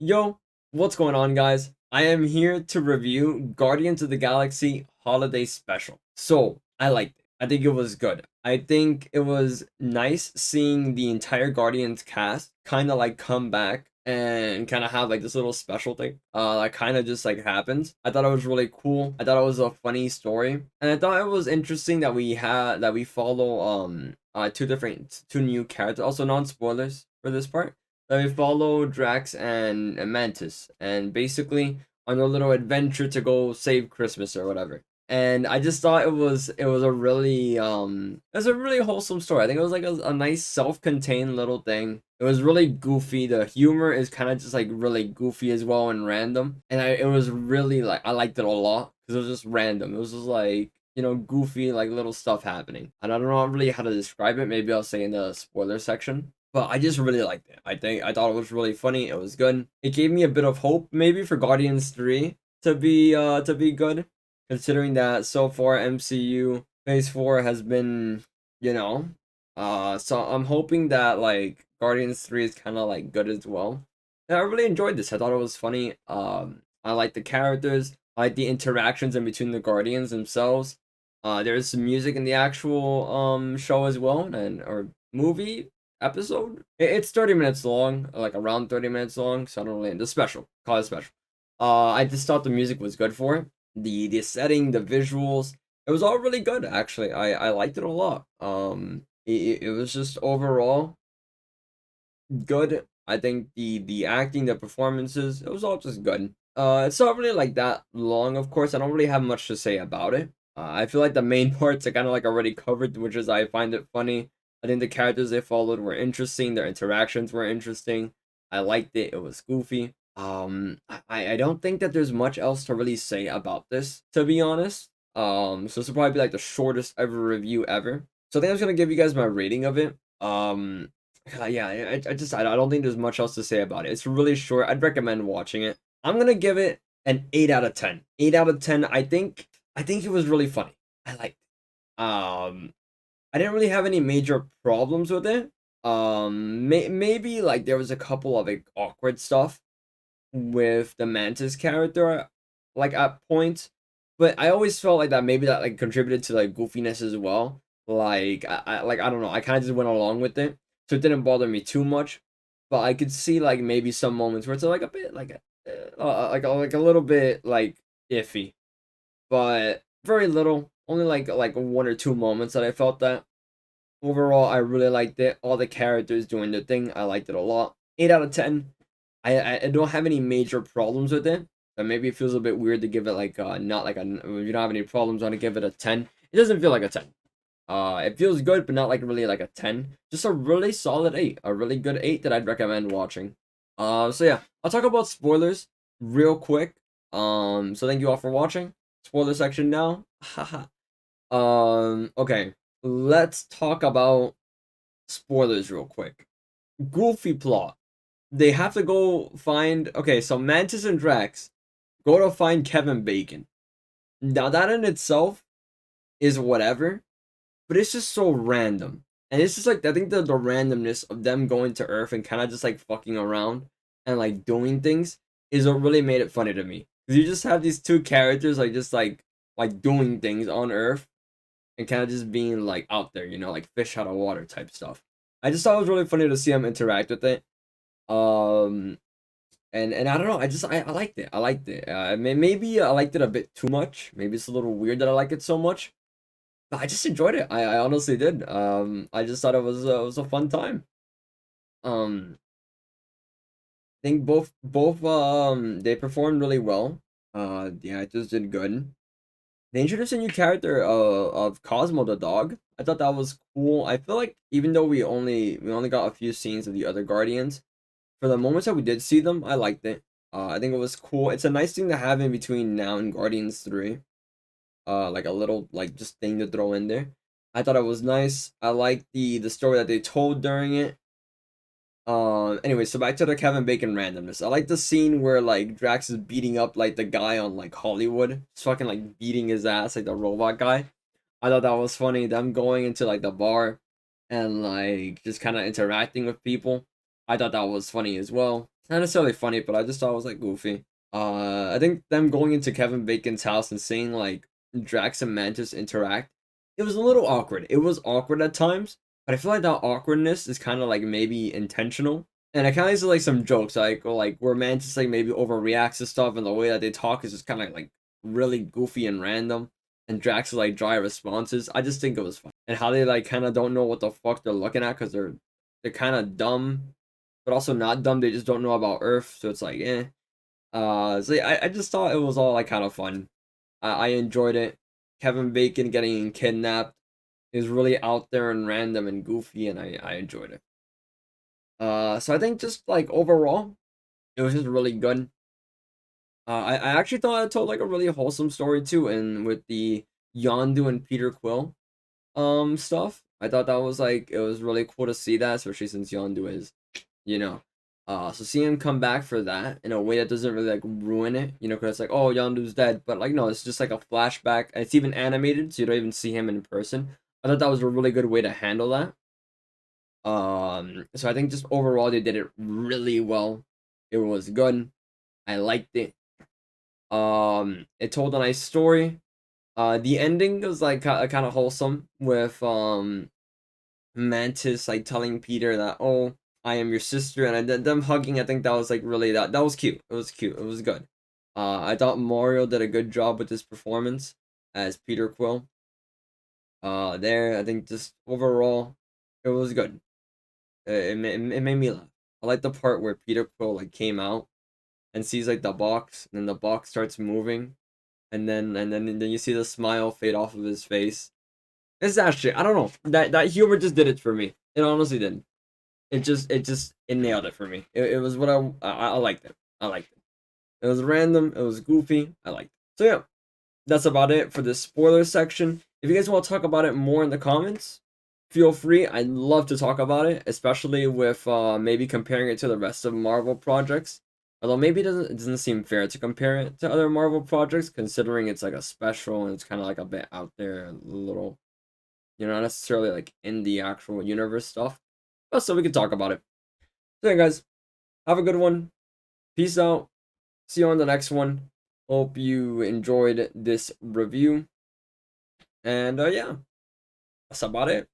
Yo, what's going on, guys? I am here to review Guardians of the Galaxy Holiday Special. So, I liked it. I think it was good. I think it was nice seeing the entire Guardians cast kind of like come back and kind of have like this little special thing that kind of just like happens. I thought it was really cool. I thought it was a funny story, and I thought it was interesting that we follow two new characters. Also, non spoilers for this part, that we follow Drax and Mantis, and basically on a little adventure to go save Christmas or whatever. And I just thought it was a really it was a really wholesome story. I think it was like a nice self-contained little thing. It was really goofy. The humor is kind of just like really goofy as well and random. And it was really like I liked it a lot because it was just random. It was just like goofy like little stuff happening. And I don't know really how to describe it. Maybe I'll say in the spoiler section. But I just really liked it. I thought it was really funny. It was good. It gave me a bit of hope maybe for Guardians 3 to be good, considering that so far MCU Phase 4 has been, so I'm hoping that like Guardians 3 is kind of like good as well. And I really enjoyed this. I thought it was funny. I like the characters. I like the interactions in between the Guardians themselves. There's some music in the actual show as well, and or movie episode. It's 30 minutes long, like around 30 minutes long, so I don't really the special. Call it special. I just thought the music was good for it. The setting, the visuals, it was all really good actually. I liked it a lot. It was just overall good. I think the acting, the performances, it was all just good. It's not really like that long, of course. I don't really have much to say about it. I feel like the main parts are kind of like already covered, which is I find it funny. I think the characters they followed were interesting. Their interactions were interesting. I liked it. It was goofy. I don't think that there's much else to really say about this, to be honest. So this will probably be like the shortest ever review ever. So I think I'm just gonna give you guys my rating of it. Yeah, I don't think there's much else to say about it. It's really short. I'd recommend watching it. I'm gonna give it an 8 out of 10. 8 out of 10. I think it was really funny. I liked it. I didn't really have any major problems with it. Maybe like there was a couple of like awkward stuff with the Mantis character, like at points, but I always felt like that maybe that like contributed to like goofiness as well. Like I don't know, I kind of just went along with it, so it didn't bother me too much. But I could see like maybe some moments where it's like a bit like like a little bit like iffy, but very little, only like one or two moments that I felt that. Overall, I really liked it. All the characters doing their thing, I liked it a lot. 8 out of 10. I don't have any major problems with it. But maybe it feels a bit weird to give it like not like a if you don't have any problems on to give it a 10. It doesn't feel like a 10. It feels good, but not like really like a 10. Just a really solid 8. A really good 8 that I'd recommend watching. So yeah, I'll talk about spoilers real quick. So thank you all for watching. Spoiler section now. Haha. Okay. Let's talk about spoilers real quick. Goofy plot. They have to go find. Okay, so Mantis and Drax go to find Kevin Bacon. Now that in itself is whatever, but it's just so random. And it's just like I think the randomness of them going to Earth and kind of just like fucking around and like doing things is what really made it funny to me. Because you just have these two characters like just like doing things on Earth and kind of just being like out there, like fish out of water type stuff. I just thought it was really funny to see them interact with it. Um, and I don't know, I liked it. I liked it. Maybe I liked it a bit too much. Maybe it's a little weird that I like it so much, but I just enjoyed it. I honestly did. I just thought it was a fun time. I think both they performed really well. The actors did good. They introduced a new character of Cosmo the dog. I thought that was cool. I feel like even though we only got a few scenes of the other Guardians, for the moments that we did see them, I liked it. I think it was cool. It's a nice thing to have in between now and Guardians 3. Like a little like just thing to throw in there. I thought it was nice. I liked the story that they told during it. Anyway, so back to the Kevin Bacon randomness. I like the scene where like Drax is beating up like the guy on like Hollywood. Just fucking like beating his ass, like the robot guy. I thought that was funny. Them going into like the bar and like just kind of interacting with people. I thought that was funny as well. not necessarily funny, but I just thought it was like goofy. I think them going into Kevin Bacon's house and seeing like Drax and Mantis interact, it was a little awkward. It was awkward at times, but I feel like that awkwardness is kind of like maybe intentional. And I kind of used to like some jokes like where Mantis like maybe overreacts to stuff, and the way that they talk is just kind of like really goofy and random. And Drax is like dry responses. I just think it was fun, and how they like kind of don't know what the fuck they're looking at because they're kind of dumb, but also not dumb. They just don't know about Earth, so it's like eh. So yeah, I just thought it was all like kind of fun. I enjoyed it. Kevin Bacon getting kidnapped is really out there and random and goofy, and I enjoyed it. So I think just like overall, it was just really good. I actually thought it told like a really wholesome story too, and with the Yondu and Peter Quill stuff, I thought that was like it was really cool to see that, especially since Yondu is, you know, so seeing him come back for that in a way that doesn't really like ruin it, because it's like, oh, Yondu's dead, but like no, it's just like a flashback, and it's even animated, so you don't even see him in person. I thought that was a really good way to handle that. So I think just overall they did it really well. It was good. I liked it. It told a nice story. The ending was like kind of wholesome with Mantis like telling Peter that, oh, I am your sister, and them hugging. I think that was like really that was cute. It was cute. It was good. I thought Mario did a good job with his performance as Peter Quill. There, I think just overall, it was good. It made me laugh. I like the part where Peter Quill like came out and sees like the box, and then the box starts moving, and then you see the smile fade off of his face. It's actually, I don't know, that humor just did it for me. It honestly did. It nailed it for me. It was what I liked it. I liked it. It was random. It was goofy. I liked it. So yeah, that's about it for the spoiler section. If you guys want to talk about it more in the comments, feel free. I'd love to talk about it, especially with maybe comparing it to the rest of Marvel projects. Although maybe it doesn't seem fair to compare it to other Marvel projects, considering it's like a special and it's kind of like a bit out there, a little, not necessarily like in the actual universe stuff. But so we can talk about it. So yeah, guys, have a good one. Peace out. See you on the next one. Hope you enjoyed this review. And yeah, that's about it.